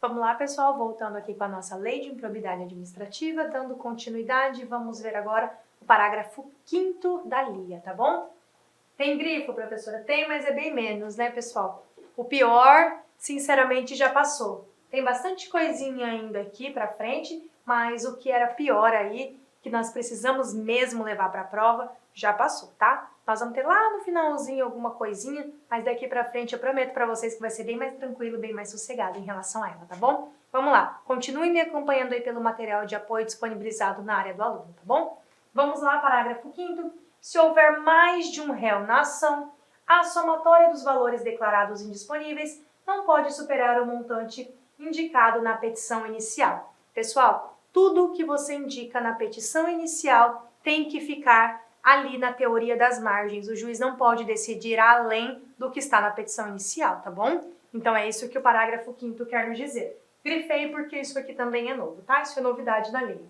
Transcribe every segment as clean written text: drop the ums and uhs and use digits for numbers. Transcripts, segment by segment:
Vamos lá, pessoal, voltando aqui com a nossa Lei de Improbidade Administrativa, dando continuidade, vamos ver agora o parágrafo 5º da LIA, tá bom? Tem grifo, professora? Tem, mas é bem menos, né, pessoal? O pior, sinceramente, já passou. Tem bastante coisinha ainda aqui pra frente, mas o que era pior aí, que nós precisamos mesmo levar pra prova, já passou, tá? Nós vamos ter lá no finalzinho alguma coisinha, mas daqui pra frente eu prometo pra vocês que vai ser bem mais tranquilo, bem mais sossegado em relação a ela, tá bom? Vamos lá, continuem me acompanhando aí pelo material de apoio disponibilizado na área do aluno, tá bom? Vamos lá, parágrafo 5º. Se houver mais de um réu na ação, a somatória dos valores declarados indisponíveis não pode superar o montante indicado na petição inicial. Pessoal, tudo que você indica na petição inicial tem que ficar ali na teoria das margens. O juiz não pode decidir além do que está na petição inicial, tá bom? Então é isso que o parágrafo 5º quer nos dizer. Grifei porque isso aqui também é novo, tá? Isso é novidade na lei.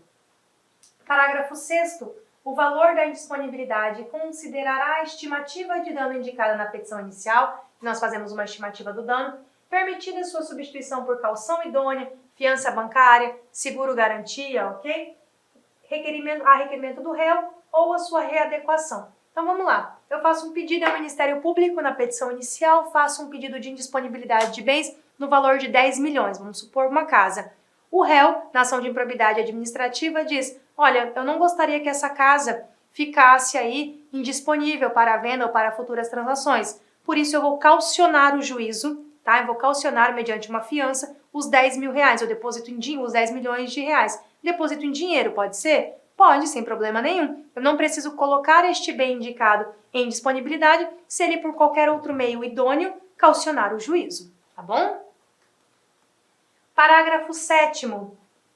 Parágrafo 6º. O valor da indisponibilidade considerará a estimativa de dano indicada na petição inicial, nós fazemos uma estimativa do dano, permitida sua substituição por calção idônea, fiança bancária, seguro-garantia, ok? A requerimento do réu ou a sua readequação. Então vamos lá, eu faço um pedido ao Ministério Público na petição inicial, faço um pedido de indisponibilidade de bens no valor de 10 milhões, vamos supor uma casa. O réu, na ação de improbidade administrativa, diz: olha, eu não gostaria que essa casa ficasse aí indisponível para venda ou para futuras transações. Por isso eu vou caucionar o juízo, tá? Eu vou caucionar mediante uma fiança os 10 mil reais. Eu deposito em dinheiro os 10 milhões de reais. Deposito em dinheiro, pode ser? Pode, sem problema nenhum. Eu não preciso colocar este bem indicado em disponibilidade se ele, por qualquer outro meio idôneo, caucionar o juízo, tá bom? Parágrafo 7º.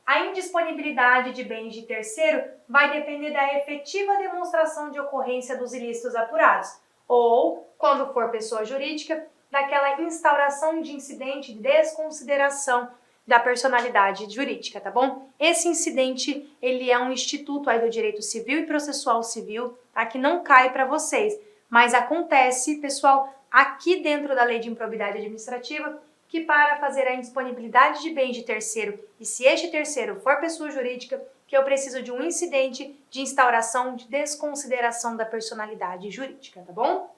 A indisponibilidade de bens de terceiro vai depender da efetiva demonstração de ocorrência dos ilícitos apurados, ou, quando for pessoa jurídica, daquela instauração de incidente de desconsideração da personalidade jurídica, tá bom? Esse incidente, ele é um instituto aí do direito civil e processual civil, tá? Que não cai para vocês, mas acontece, pessoal, aqui dentro da Lei de Improbidade Administrativa, que para fazer a indisponibilidade de bens de terceiro, e se este terceiro for pessoa jurídica, que eu preciso de um incidente de instauração de desconsideração da personalidade jurídica, tá bom?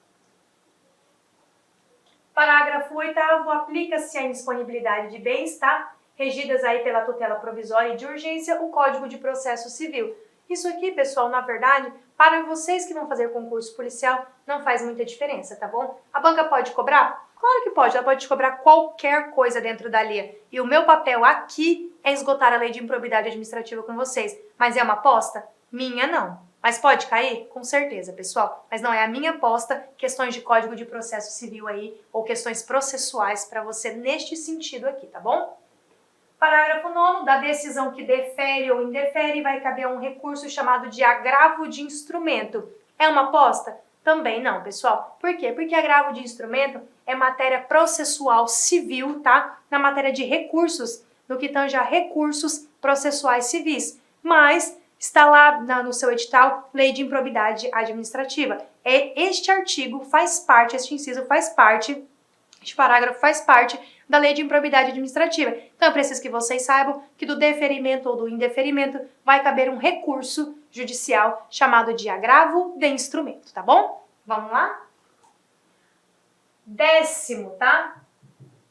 Parágrafo 8º, aplica-se a indisponibilidade de bens, tá? Regidas aí pela tutela provisória e de urgência, o Código de Processo Civil. Isso aqui, pessoal, na verdade, para vocês que vão fazer concurso policial, não faz muita diferença, tá bom? A banca pode cobrar? Claro que pode, ela pode te cobrar qualquer coisa dentro da LIA. E o meu papel aqui é esgotar a Lei de Improbidade Administrativa com vocês. Mas é uma aposta? Minha não. Mas pode cair? Com certeza, pessoal. Mas não é a minha aposta, questões de Código de Processo Civil aí, ou questões processuais para você neste sentido aqui, tá bom? Parágrafo 9º, da decisão que defere ou indefere, vai caber um recurso chamado de agravo de instrumento. É uma aposta? Também não, pessoal. Por quê? Porque agravo de instrumento é matéria processual civil, tá? Na matéria de recursos, no que tange a recursos processuais civis. Mas está lá no seu edital, Lei de Improbidade Administrativa. Este artigo faz parte, este inciso faz parte, este parágrafo faz parte da Lei de Improbidade Administrativa. Então, eu preciso que vocês saibam que do deferimento ou do indeferimento vai caber um recurso judicial chamado de agravo de instrumento, tá bom? Vamos lá? 10º, tá?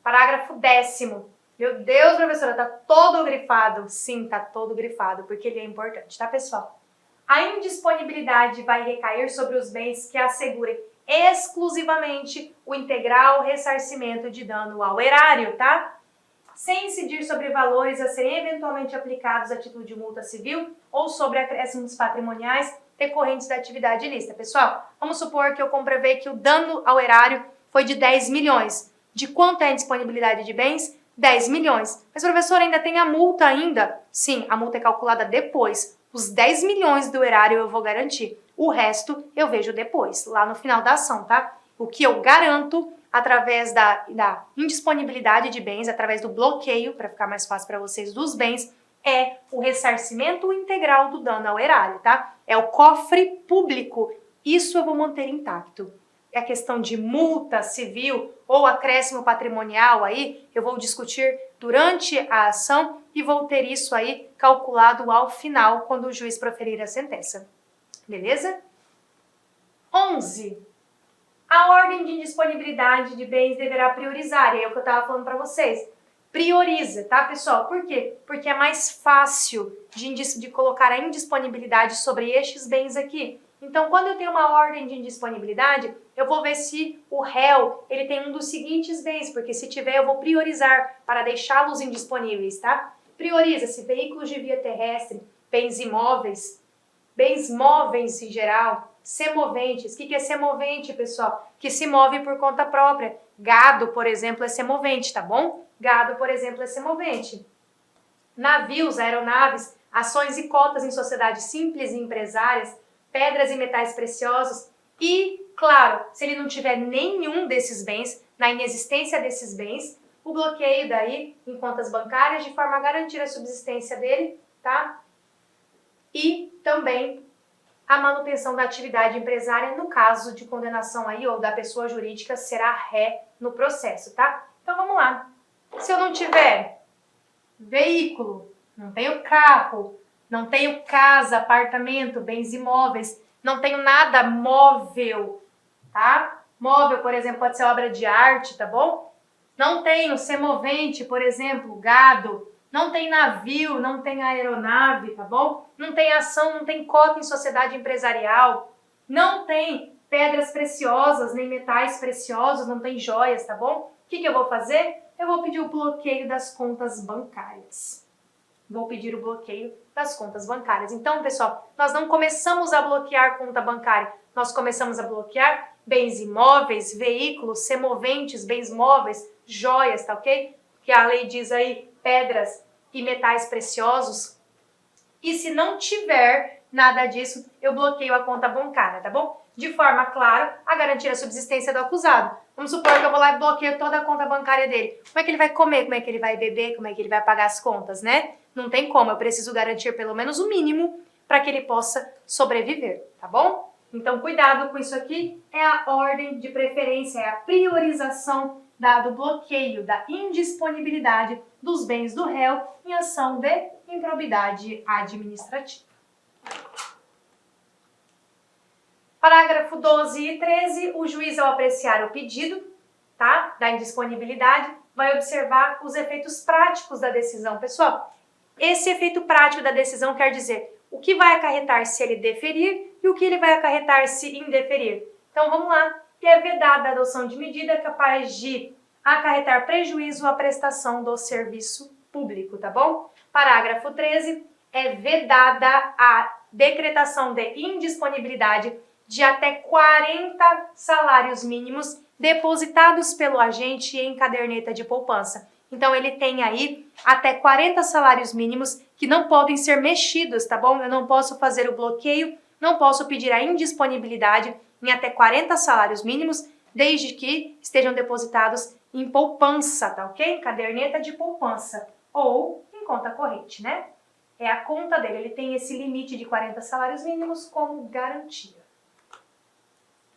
Parágrafo 10º. Meu Deus, professora, tá todo grifado. Sim, tá todo grifado, porque ele é importante, tá, pessoal? A indisponibilidade vai recair sobre os bens que assegurem exclusivamente o integral ressarcimento de dano ao erário, tá? Sem incidir sobre valores a serem eventualmente aplicados a título de multa civil ou sobre acréscimos patrimoniais decorrentes da atividade ilícita. Pessoal, vamos supor que eu comprovei que o dano ao erário foi de 10 milhões. De quanto é a indisponibilidade de bens? 10 milhões. Mas, professor, ainda tem a multa ainda? Sim, a multa é calculada depois. Os 10 milhões do erário eu vou garantir. O resto eu vejo depois, lá no final da ação, tá? O que eu garanto através da indisponibilidade de bens, através do bloqueio, para ficar mais fácil para vocês, dos bens, é o ressarcimento integral do dano ao erário, tá? É o cofre público. Isso eu vou manter intacto. É a questão de multa civil ou acréscimo patrimonial aí, eu vou discutir durante a ação e vou ter isso aí calculado ao final, quando o juiz proferir a sentença. Beleza? 11. A ordem de indisponibilidade de bens deverá priorizar. E é o que eu estava falando para vocês. Prioriza, tá, pessoal? Por quê? Porque é mais fácil de colocar a indisponibilidade sobre estes bens aqui. Então, quando eu tenho uma ordem de indisponibilidade, eu vou ver se o réu ele tem um dos seguintes bens, porque se tiver, eu vou priorizar para deixá-los indisponíveis, tá? Prioriza-se veículos de via terrestre, bens imóveis, bens móveis em geral, semoventes. O que é semovente, pessoal? Que se move por conta própria. Gado, por exemplo, é semovente, tá bom? Gado, por exemplo, é semovente. Navios, aeronaves, ações e cotas em sociedades simples e empresárias, pedras e metais preciosos e, claro, se ele não tiver nenhum desses bens, na inexistência desses bens, o bloqueio daí em contas bancárias de forma a garantir a subsistência dele, tá? E também a manutenção da atividade empresária no caso de condenação aí ou da pessoa jurídica será ré no processo, tá? Então vamos lá. Se eu não tiver veículo, não tenho carro, não tenho casa, apartamento, bens imóveis, não tenho nada móvel, tá? Móvel, por exemplo, pode ser obra de arte, tá bom? Não tenho semovente, por exemplo, gado, não tem navio, não tem aeronave, tá bom? Não tem ação, não tem cota em sociedade empresarial, não tem pedras preciosas, nem metais preciosos, não tem joias, tá bom? O que eu vou fazer? Eu vou pedir o bloqueio das contas bancárias. Vou pedir o bloqueio das contas bancárias. Então, pessoal, nós não começamos a bloquear conta bancária, nós começamos a bloquear bens imóveis, veículos, semoventes, bens móveis, joias, tá ok? Que a lei diz aí, pedras e metais preciosos. E se não tiver nada disso, eu bloqueio a conta bancária, tá bom? De forma, claro, a garantir a subsistência do acusado. Vamos supor que eu vou lá e bloqueio toda a conta bancária dele. Como é que ele vai comer? Como é que ele vai beber? Como é que ele vai pagar as contas, né? Não tem como, eu preciso garantir pelo menos o mínimo para que ele possa sobreviver, tá bom? Então, cuidado com isso aqui, é a ordem de preferência, é a priorização do bloqueio, da indisponibilidade dos bens do réu em ação de improbidade administrativa. Parágrafo 12 e 13, o juiz ao apreciar o pedido, tá, da indisponibilidade, vai observar os efeitos práticos da decisão. Pessoal, esse efeito prático da decisão quer dizer o que vai acarretar se ele deferir e o que ele vai acarretar se indeferir. Então vamos lá, que é vedada a adoção de medida capaz de acarretar prejuízo à prestação do serviço público, tá bom? Parágrafo 13, é vedada a decretação de indisponibilidade de até 40 salários mínimos depositados pelo agente em caderneta de poupança. Então, ele tem aí até 40 salários mínimos que não podem ser mexidos, tá bom? Eu não posso fazer o bloqueio, não posso pedir a indisponibilidade em até 40 salários mínimos, desde que estejam depositados em poupança, tá ok? Caderneta de poupança ou em conta corrente, né? É a conta dele, ele tem esse limite de 40 salários mínimos como garantia.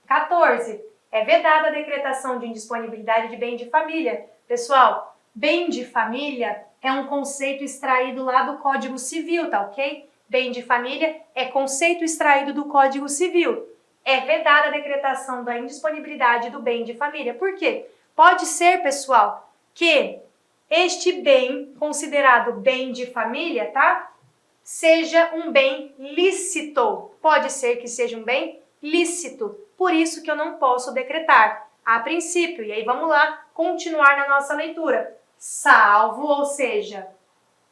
14. É vedada a decretação de indisponibilidade de bem de família. Pessoal, bem de família é um conceito extraído lá do Código Civil, tá ok? Bem de família é conceito extraído do Código Civil. É vedada a decretação da indisponibilidade do bem de família. Por quê? Pode ser, pessoal, que este bem, considerado bem de família, tá? Seja um bem lícito. Pode ser que seja um bem lícito. Por isso que eu não posso decretar a princípio. E aí vamos lá continuar na nossa leitura. Salvo, ou seja,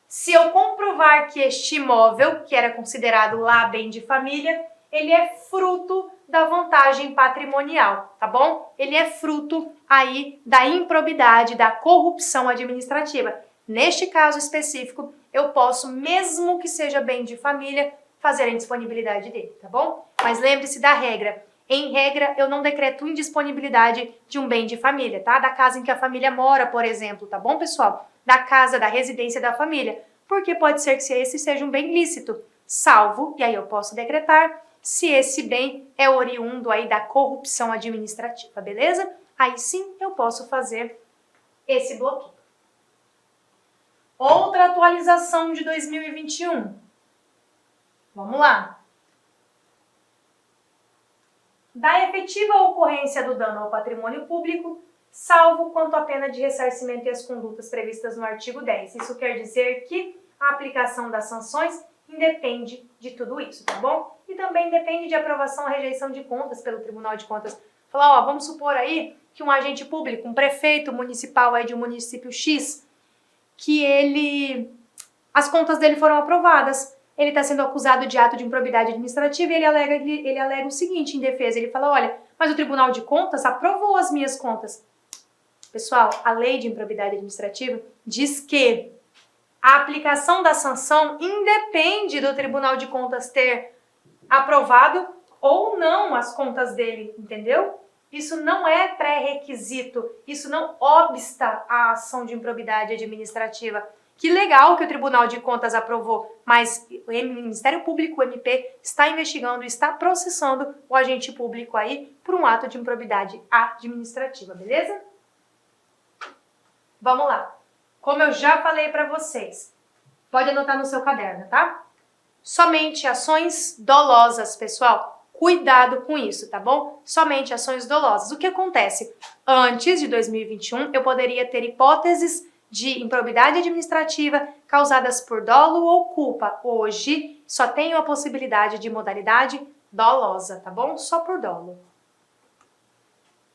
se eu comprovar que este imóvel, que era considerado lá bem de família, ele é fruto da vantagem patrimonial, tá bom? Ele é fruto aí da improbidade, da corrupção administrativa. Neste caso específico, eu posso, mesmo que seja bem de família, fazer a indisponibilidade dele, tá bom? Mas lembre-se da regra. Em regra, eu não decreto indisponibilidade de um bem de família, tá? Da casa em que a família mora, por exemplo, tá bom, pessoal? Da casa, da residência da família. Porque pode ser que esse seja um bem lícito, salvo, e aí eu posso decretar, se esse bem é oriundo aí da corrupção administrativa, beleza? Aí sim eu posso fazer esse bloqueio. atualização de 2021. Vamos lá. Da efetiva ocorrência do dano ao patrimônio público, salvo quanto à pena de ressarcimento e as condutas previstas no artigo 10. Isso quer dizer que a aplicação das sanções independe de tudo isso, tá bom? E também depende de aprovação ou rejeição de contas pelo Tribunal de Contas. Falar, ó, vamos supor aí que um agente público, um prefeito municipal aí de um município X, que as contas dele foram aprovadas. Ele está sendo acusado de ato de improbidade administrativa e ele alega o seguinte em defesa, ele fala, olha, mas o Tribunal de Contas aprovou as minhas contas. Pessoal, a lei de improbidade administrativa diz que a aplicação da sanção independe do Tribunal de Contas ter aprovado ou não as contas dele, entendeu? Isso não é pré-requisito, isso não obsta a ação de improbidade administrativa. Que legal que o Tribunal de Contas aprovou, mas o Ministério Público, o MP, está investigando, está processando o agente público aí por um ato de improbidade administrativa, beleza? Vamos lá. Como eu já falei para vocês, pode anotar no seu caderno, tá? Somente ações dolosas, pessoal. Cuidado com isso, tá bom? Somente ações dolosas. O que acontece? Antes de 2021, eu poderia ter hipóteses de improbidade administrativa causadas por dolo ou culpa. Hoje, só tenho a possibilidade de modalidade dolosa, tá bom? Só por dolo.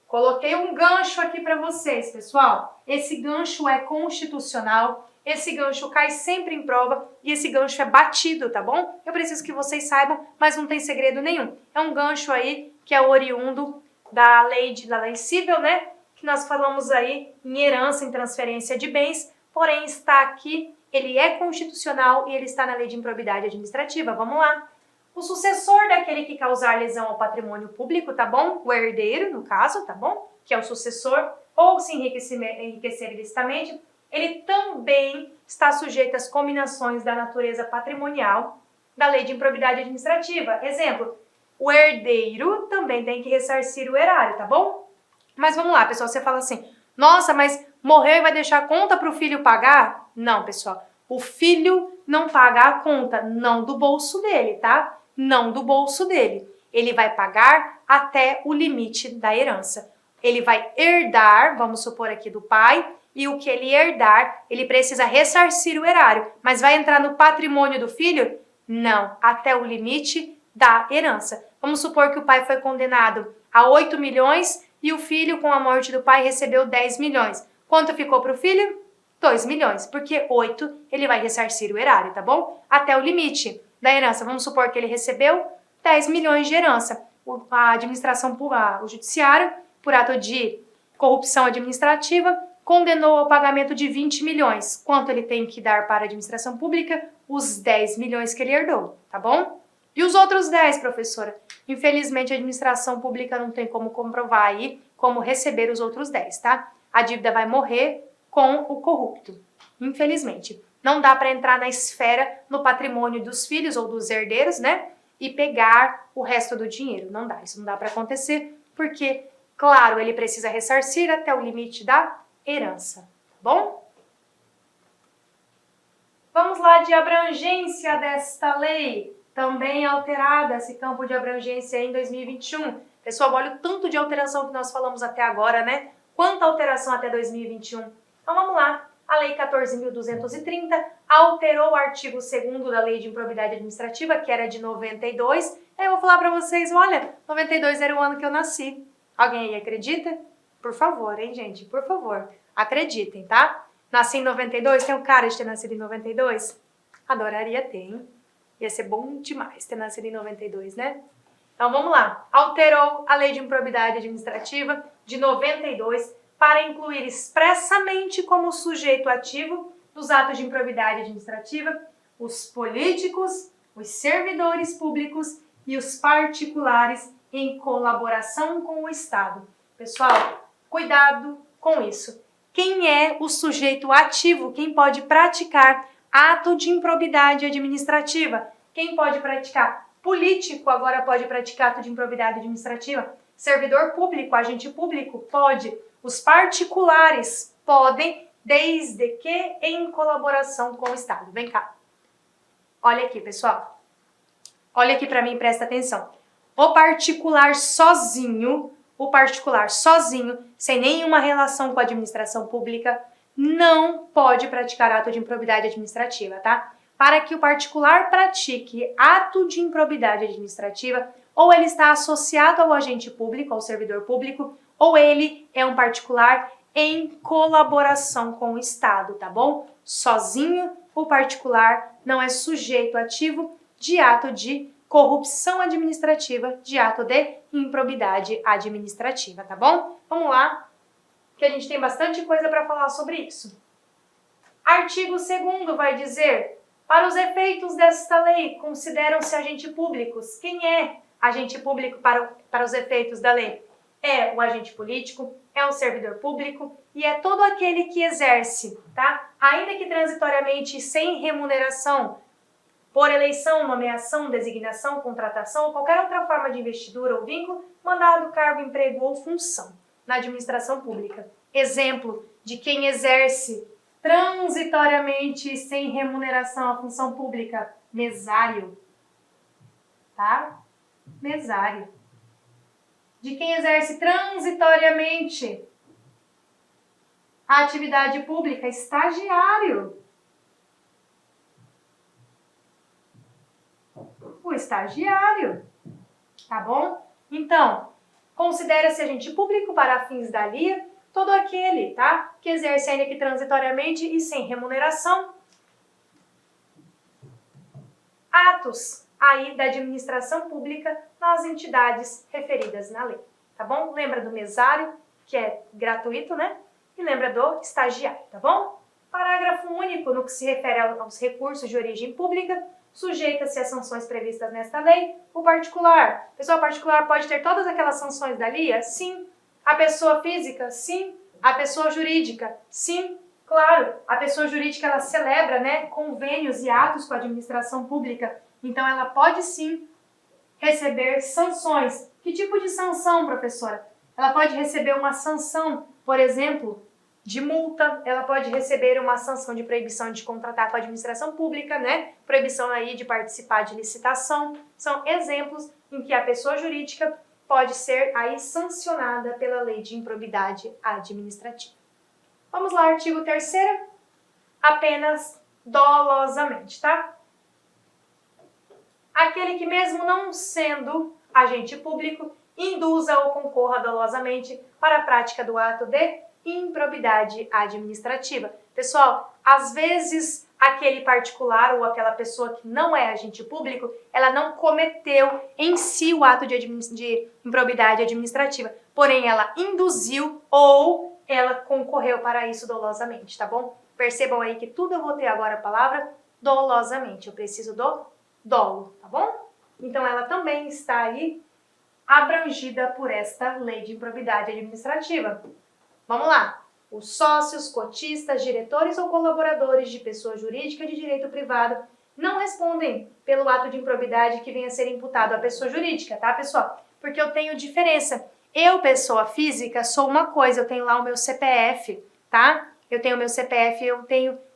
Coloquei um gancho aqui para vocês, pessoal. Esse gancho é constitucional, esse gancho cai sempre em prova e esse gancho é batido, tá bom? Eu preciso que vocês saibam, mas não tem segredo nenhum. É um gancho aí que é oriundo da lei civil, né? Que nós falamos aí em herança, em transferência de bens, porém está aqui, ele é constitucional e ele está na lei de improbidade administrativa. Vamos lá. O sucessor daquele que causar lesão ao patrimônio público, tá bom? O herdeiro, no caso, tá bom? Que é o sucessor, ou se enriquecer ilicitamente, ele também está sujeito às cominações da natureza patrimonial da lei de improbidade administrativa. Exemplo, o herdeiro também tem que ressarcir o erário, tá bom? Mas vamos lá, pessoal, você fala assim, nossa, mas morreu e vai deixar a conta para o filho pagar? Não, pessoal, o filho não paga a conta, não do bolso dele, tá? Não do bolso dele. Ele vai pagar até o limite da herança. Ele vai herdar, vamos supor aqui do pai, e o que ele herdar, ele precisa ressarcir o erário. Mas vai entrar no patrimônio do filho? Não, até o limite da herança. Vamos supor que o pai foi condenado a 8 milhões e o filho, com a morte do pai, recebeu 10 milhões. Quanto ficou para o filho? 2 milhões, porque 8 ele vai ressarcir o erário, tá bom? Até o limite da herança. Vamos supor que ele recebeu 10 milhões de herança. A administração, o judiciário, por ato de corrupção administrativa, condenou ao pagamento de 20 milhões. Quanto ele tem que dar para a administração pública? Os 10 milhões que ele herdou, tá bom? E os outros 10, professora? Infelizmente, a administração pública não tem como comprovar aí, como receber os outros 10, tá? A dívida vai morrer com o corrupto, infelizmente. Não dá para entrar na esfera, no patrimônio dos filhos ou dos herdeiros, né? E pegar o resto do dinheiro. Não dá, isso não dá para acontecer, porque, claro, ele precisa ressarcir até o limite da herança, tá bom? Vamos lá de abrangência desta lei. Também alterada esse campo de abrangência em 2021. Pessoal, olha o tanto de alteração que nós falamos até agora, né? Quanta alteração até 2021? Então vamos lá. A Lei 14.230 alterou o artigo 2º da Lei de Improbidade Administrativa, que era de 92. Eu vou falar para vocês, olha, 92 era o ano que eu nasci. Alguém aí acredita? Por favor, hein, gente? Por favor, acreditem, tá? Nasci em 92, tem um cara de ter nascido em 92? Adoraria ter, hein? Ia ser bom demais ter nascido em 92, né? Então vamos lá. Alterou a Lei de Improbidade Administrativa de 92 para incluir expressamente como sujeito ativo dos atos de improbidade administrativa os políticos, os servidores públicos e os particulares em colaboração com o Estado. Pessoal, cuidado com isso. Quem é o sujeito ativo? Quem pode praticar ato de improbidade administrativa? Quem pode praticar? Político agora pode praticar ato de improbidade administrativa. Servidor público, agente público, pode. Os particulares podem, desde que em colaboração com o Estado. Vem cá. Olha aqui, pessoal. Olha aqui para mim e presta atenção. O particular sozinho, sem nenhuma relação com a administração pública, não pode praticar ato de improbidade administrativa, tá? Para que o particular pratique ato de improbidade administrativa, ou ele está associado ao agente público, ao servidor público, ou ele é um particular em colaboração com o Estado, tá bom? Sozinho, o particular não é sujeito ativo de ato de corrupção administrativa, de ato de improbidade administrativa, tá bom? Vamos lá, que a gente tem bastante coisa para falar sobre isso. Artigo 2º vai dizer: para os efeitos desta lei, consideram-se agentes públicos. Quem é agente público para os efeitos da lei? É o agente político, é o servidor público e é todo aquele que exerce, tá? Ainda que transitoriamente sem remuneração, por eleição, nomeação, designação, contratação ou qualquer outra forma de investidura ou vínculo, mandado, cargo, emprego ou função na administração pública. Exemplo de quem exerce transitoriamente e sem remuneração a função pública: mesário, tá? Mesário. De quem exerce transitoriamente a atividade pública: estagiário. O estagiário, tá bom? Então, considera-se agente público para fins da LIA todo aquele, tá? Que exerce ainda que transitoriamente e sem remuneração atos aí da administração pública nas entidades referidas na lei, tá bom? Lembra do mesário, que é gratuito, né? E lembra do estagiário, tá bom? Parágrafo único no que se refere aos recursos de origem pública, sujeita-se às sanções previstas nesta lei o particular. Pessoal, o particular pode ter todas aquelas sanções da LIA? Sim. A pessoa física? Sim. A pessoa jurídica? Sim. Claro, a pessoa jurídica ela celebra, né, convênios e atos com a administração pública, então ela pode sim receber sanções. Que tipo de sanção, professora? Ela pode receber uma sanção, por exemplo, de multa, ela pode receber uma sanção de proibição de contratar com a administração pública, né? Proibição aí de participar de licitação. São exemplos em que a pessoa jurídica pode ser aí sancionada pela lei de improbidade administrativa. Vamos lá, artigo 3º, apenas dolosamente, tá? Aquele que mesmo não sendo agente público, induza ou concorra dolosamente para a prática do ato de improbidade administrativa. Pessoal, às vezes aquele particular ou aquela pessoa que não é agente público, ela não cometeu em si o ato de improbidade administrativa, porém ela induziu ou ela concorreu para isso dolosamente, tá bom? Percebam aí que tudo eu vou ter agora a palavra dolosamente, eu preciso do dolo, tá bom? Então ela também está aí abrangida por esta lei de improbidade administrativa. Vamos lá. Os sócios, cotistas, diretores ou colaboradores de pessoa jurídica de direito privado não respondem pelo ato de improbidade que venha a ser imputado à pessoa jurídica, tá, pessoal? Porque eu tenho diferença. Eu, pessoa física, sou uma coisa, eu tenho lá o meu CPF, tá? Eu tenho o meu CPF,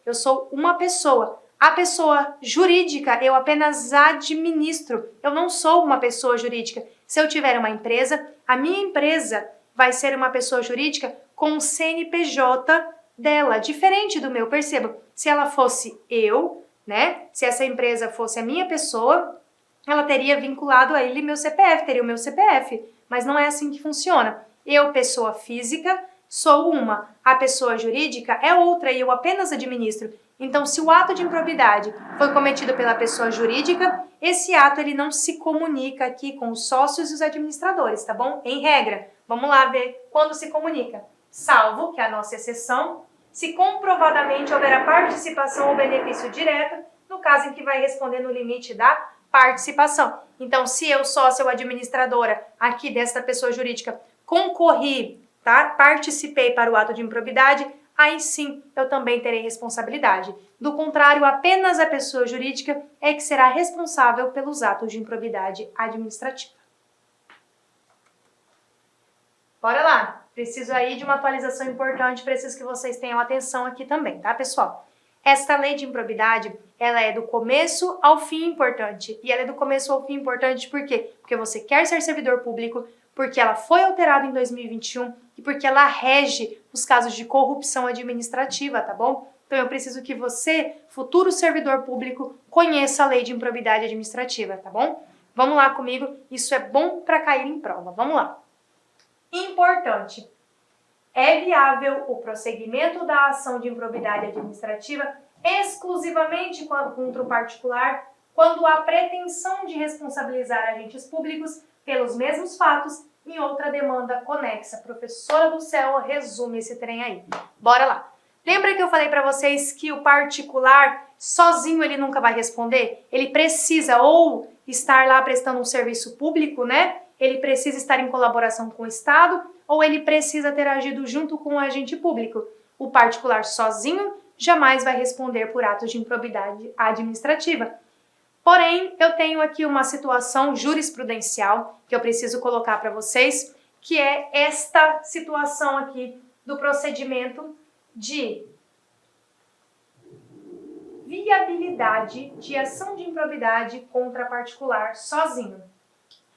eu sou uma pessoa. A pessoa jurídica, eu apenas administro. Eu não sou uma pessoa jurídica. Se eu tiver uma empresa, a minha empresa vai ser uma pessoa jurídica com o CNPJ dela, diferente do meu, perceba. Se ela fosse eu, né? Se essa empresa fosse a minha pessoa, ela teria vinculado a ele meu CPF, teria o meu CPF. Mas não é assim que funciona. Eu, pessoa física, sou uma. A pessoa jurídica é outra e eu apenas administro. Então, se o ato de improbidade foi cometido pela pessoa jurídica, esse ato ele não se comunica aqui com os sócios e os administradores, tá bom? Em regra, vamos lá ver quando se comunica. Salvo, que é a nossa exceção, se comprovadamente houver a participação ou benefício direto, no caso em que vai responder no limite da participação. Então, se eu, sócia ou administradora aqui desta pessoa jurídica, concorri, tá? Participei para o ato de improbidade, aí sim eu também terei responsabilidade. Do contrário, apenas a pessoa jurídica é que será responsável pelos atos de improbidade administrativa. Bora lá! Preciso aí de uma atualização importante, preciso que vocês tenham atenção aqui também, tá, pessoal? Esta lei de improbidade, ela é do começo ao fim importante. E ela é do começo ao fim importante por quê? Porque você quer ser servidor público, porque ela foi alterada em 2021 e porque ela rege os casos de corrupção administrativa, tá bom? Então eu preciso que você, futuro servidor público, conheça a lei de improbidade administrativa, tá bom? Vamos lá comigo, isso é bom para cair em prova. Vamos lá. Importante. É viável o prosseguimento da ação de improbidade administrativa exclusivamente contra o particular quando há pretensão de responsabilizar agentes públicos pelos mesmos fatos em outra demanda conexa. Professora do céu, resume esse trem aí. Bora lá. Lembra que eu falei para vocês que o particular, sozinho, ele nunca vai responder? Ele precisa ou estar lá prestando um serviço público, né? Ele precisa estar em colaboração com o Estado ou ele precisa ter agido junto com o agente público. O particular sozinho jamais vai responder por atos de improbidade administrativa. Porém, eu tenho aqui uma situação jurisprudencial que eu preciso colocar para vocês, que é esta situação aqui do procedimento de viabilidade de ação de improbidade contra particular sozinho.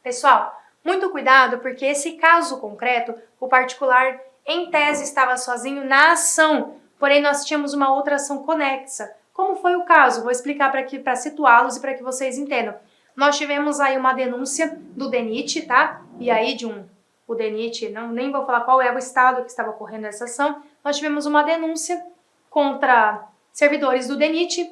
Pessoal, muito cuidado, porque esse caso concreto, o particular em tese estava sozinho na ação, porém nós tínhamos uma outra ação conexa. Como foi o caso? Vou explicar para situá-los e para que vocês entendam. Nós tivemos aí uma denúncia do DENIT, tá? E aí o DENIT, nem vou falar qual é o estado que estava ocorrendo essa ação, nós tivemos uma denúncia contra servidores do DENIT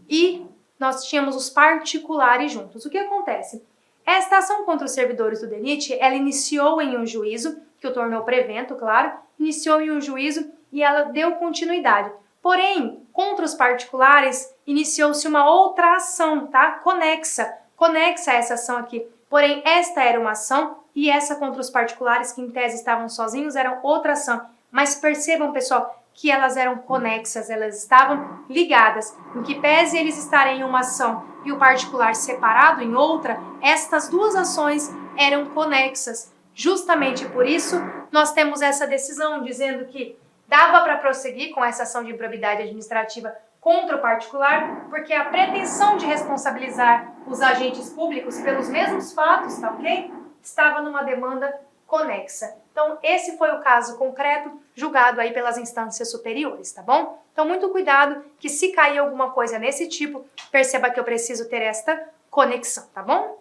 e nós tínhamos os particulares juntos. O que acontece? Esta ação contra os servidores do DENIT, ela iniciou em um juízo, que o tornou prevento, claro, iniciou em um juízo e ela deu continuidade. Porém, contra os particulares, iniciou-se uma outra ação, tá? Conexa a essa ação aqui. Porém, esta era uma ação e essa contra os particulares, que em tese estavam sozinhos, era outra ação. Mas percebam, pessoal, que elas eram conexas, elas estavam ligadas. Em que pese eles estarem em uma ação e o particular separado em outra, estas duas ações eram conexas. Justamente por isso, nós temos essa decisão dizendo que dava para prosseguir com essa ação de improbidade administrativa contra o particular, porque a pretensão de responsabilizar os agentes públicos pelos mesmos fatos, tá ok? Estava numa demanda conexa. Então, esse foi o caso concreto julgado aí pelas instâncias superiores, tá bom? Então, muito cuidado que se cair alguma coisa nesse tipo, perceba que eu preciso ter esta conexão, tá bom?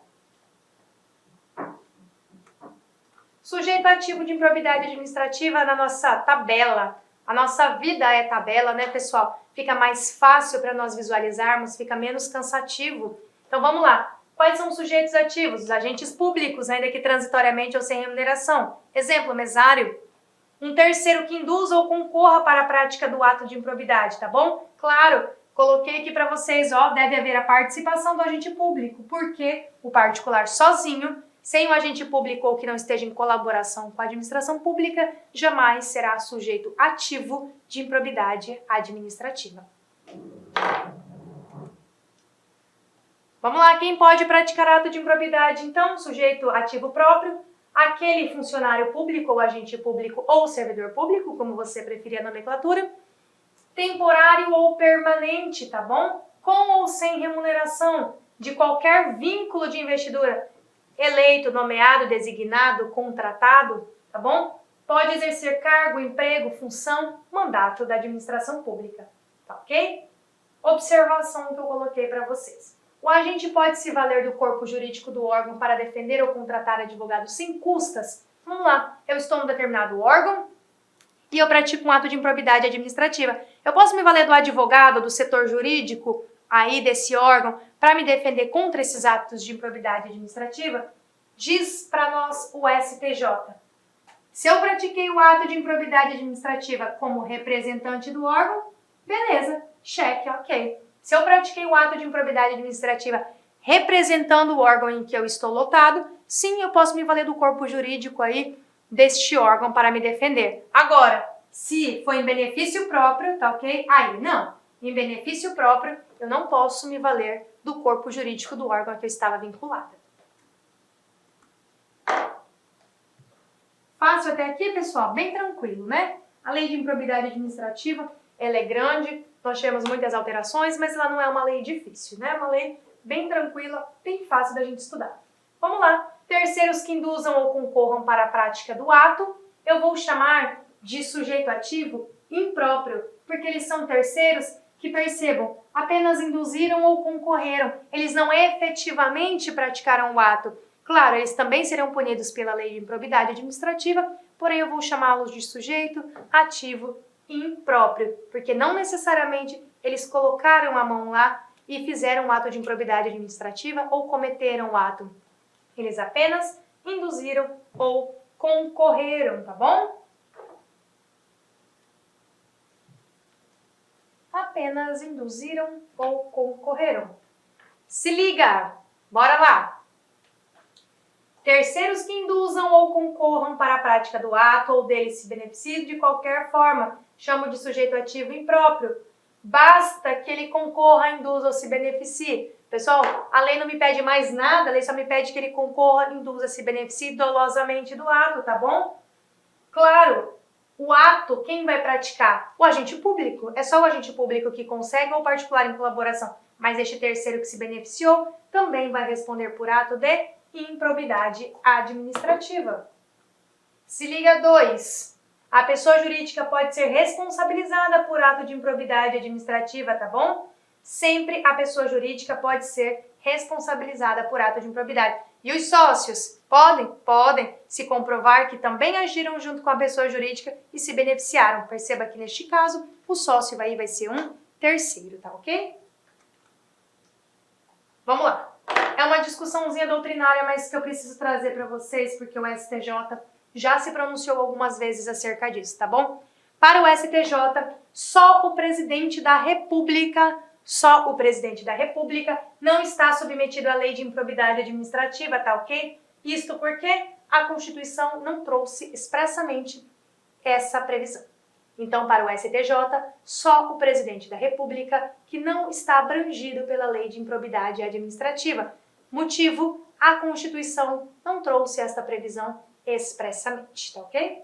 Sujeito ativo de improbidade administrativa na nossa tabela. A nossa vida é tabela, né, pessoal? Fica mais fácil para nós visualizarmos, fica menos cansativo. Então, vamos lá. Quais são os sujeitos ativos? Os agentes públicos, ainda que transitoriamente ou sem remuneração. Exemplo, mesário. Um terceiro que induza ou concorra para a prática do ato de improbidade, tá bom? Claro, coloquei aqui para vocês, ó, deve haver a participação do agente público, porque o particular sozinho, sem o agente público ou que não esteja em colaboração com a administração pública, jamais será sujeito ativo de improbidade administrativa. Vamos lá, quem pode praticar ato de improbidade, então? Sujeito ativo próprio, aquele funcionário público ou agente público ou servidor público, como você preferir a nomenclatura, temporário ou permanente, tá bom? Com ou sem remuneração, de qualquer vínculo de investidura, eleito, nomeado, designado, contratado, tá bom? Pode exercer cargo, emprego, função, mandato da administração pública, tá ok? Observação que eu coloquei para vocês. O agente pode se valer do corpo jurídico do órgão para defender ou contratar advogado sem custas. Vamos lá, eu estou em um determinado órgão e eu pratico um ato de improbidade administrativa. Eu posso me valer do advogado, do setor jurídico, aí desse órgão, para me defender contra esses atos de improbidade administrativa? Diz para nós o STJ. Se eu pratiquei o ato de improbidade administrativa como representante do órgão, beleza, cheque, ok. Se eu pratiquei o ato de improbidade administrativa representando o órgão em que eu estou lotado, sim, eu posso me valer do corpo jurídico aí deste órgão para me defender. Agora, se foi em benefício próprio, tá ok? Aí, não. Em benefício próprio, eu não posso me valer do corpo jurídico do órgão a que eu estava vinculada. Fácil até aqui, pessoal? Bem tranquilo, né? A lei de improbidade administrativa, ela é grande, nós temos muitas alterações, mas ela não é uma lei difícil, né? É uma lei bem tranquila, bem fácil da gente estudar. Vamos lá. Terceiros que induzam ou concorram para a prática do ato, eu vou chamar de sujeito ativo impróprio, porque eles são terceiros que, percebam, apenas induziram ou concorreram, eles não efetivamente praticaram o ato. Claro, eles também serão punidos pela lei de improbidade administrativa, porém eu vou chamá-los de sujeito ativo impróprio, porque não necessariamente eles colocaram a mão lá e fizeram um ato de improbidade administrativa ou cometeram o ato. Eles apenas induziram ou concorreram, tá bom? Apenas induziram ou concorreram. Se liga! Bora lá! Terceiros que induzam ou concorram para a prática do ato ou dele se beneficiem de qualquer forma, chamo de sujeito ativo impróprio. Basta que ele concorra, induza ou se beneficie. Pessoal, a lei não me pede mais nada, a lei só me pede que ele concorra, induza, se beneficie dolosamente do ato, tá bom? Claro, o ato, quem vai praticar? O agente público. É só o agente público que consegue ou o particular em colaboração. Mas este terceiro que se beneficiou também vai responder por ato de improbidade administrativa. Se liga 2. A pessoa jurídica pode ser responsabilizada por ato de improbidade administrativa, tá bom? Sempre a pessoa jurídica pode ser responsabilizada por ato de improbidade. E os sócios? Podem? Podem, se comprovar que também agiram junto com a pessoa jurídica e se beneficiaram. Perceba que neste caso, o sócio vai ser um terceiro, tá ok? Vamos lá. É uma discussãozinha doutrinária, mas que eu preciso trazer para vocês, porque o STJ já se pronunciou algumas vezes acerca disso, tá bom? Para o STJ, só o presidente da República não está submetido à lei de improbidade administrativa, tá ok? Isto porque a Constituição não trouxe expressamente essa previsão. Então, para o STJ, só o presidente da República que não está abrangido pela lei de improbidade administrativa. Motivo, a Constituição não trouxe esta previsão expressamente, tá ok?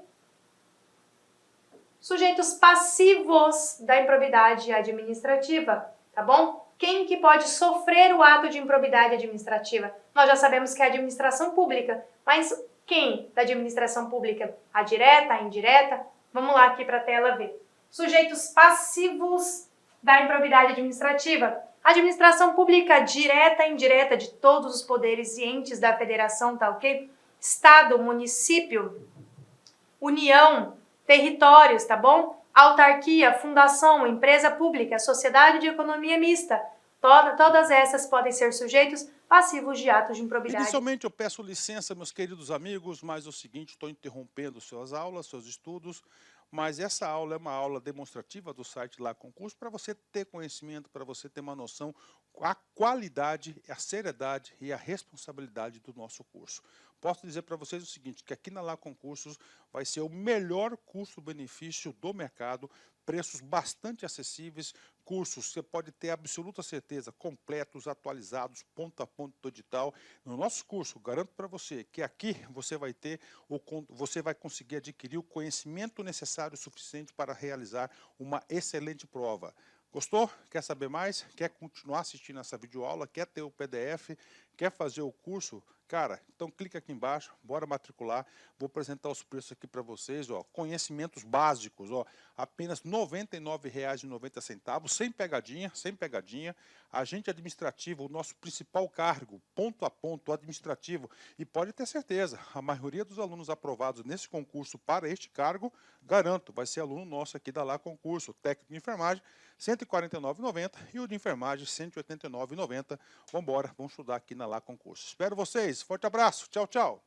Sujeitos passivos da improbidade administrativa, tá bom? Quem que pode sofrer o ato de improbidade administrativa? Nós já sabemos que é a administração pública, mas quem da administração pública? A direta, a indireta? Vamos lá aqui para a tela ver. Sujeitos passivos da improbidade administrativa. Administração pública direta e indireta de todos os poderes e entes da federação, tá ok? Estado, município, união, territórios, tá bom? Autarquia, fundação, empresa pública, sociedade de economia mista. Todas essas podem ser sujeitos passivos de atos de improbidade. Inicialmente eu peço licença, meus queridos amigos, mas é o seguinte, estou interrompendo suas aulas, seus estudos, mas essa aula é uma aula demonstrativa do site Lá Concurso para você ter conhecimento, para você ter uma noção, a qualidade, a seriedade e a responsabilidade do nosso curso. Posso dizer para vocês o seguinte, que aqui na Lá Concursos vai ser o melhor custo-benefício do mercado, preços bastante acessíveis, cursos, você pode ter absoluta certeza, completos, atualizados, ponto a ponto do edital. No nosso curso, garanto para você que aqui você vai conseguir adquirir o conhecimento necessário e suficiente para realizar uma excelente prova. Gostou? Quer saber mais? Quer continuar assistindo essa videoaula? Quer ter o PDF? Quer fazer o curso? Cara, então clica aqui embaixo, bora matricular. Vou apresentar os preços aqui para vocês, ó. Conhecimentos básicos, ó, apenas R$ 99,90, sem pegadinha, sem pegadinha. Agente administrativo, o nosso principal cargo, ponto a ponto administrativo. E pode ter certeza, a maioria dos alunos aprovados nesse concurso para este cargo, garanto, vai ser aluno nosso aqui da Lá Concurso, técnico de enfermagem, R$ 149,90 e o de enfermagem, R$ 189,90. Vamos embora, vamos estudar aqui na Lá Concurso. Espero vocês. Forte abraço. Tchau, tchau.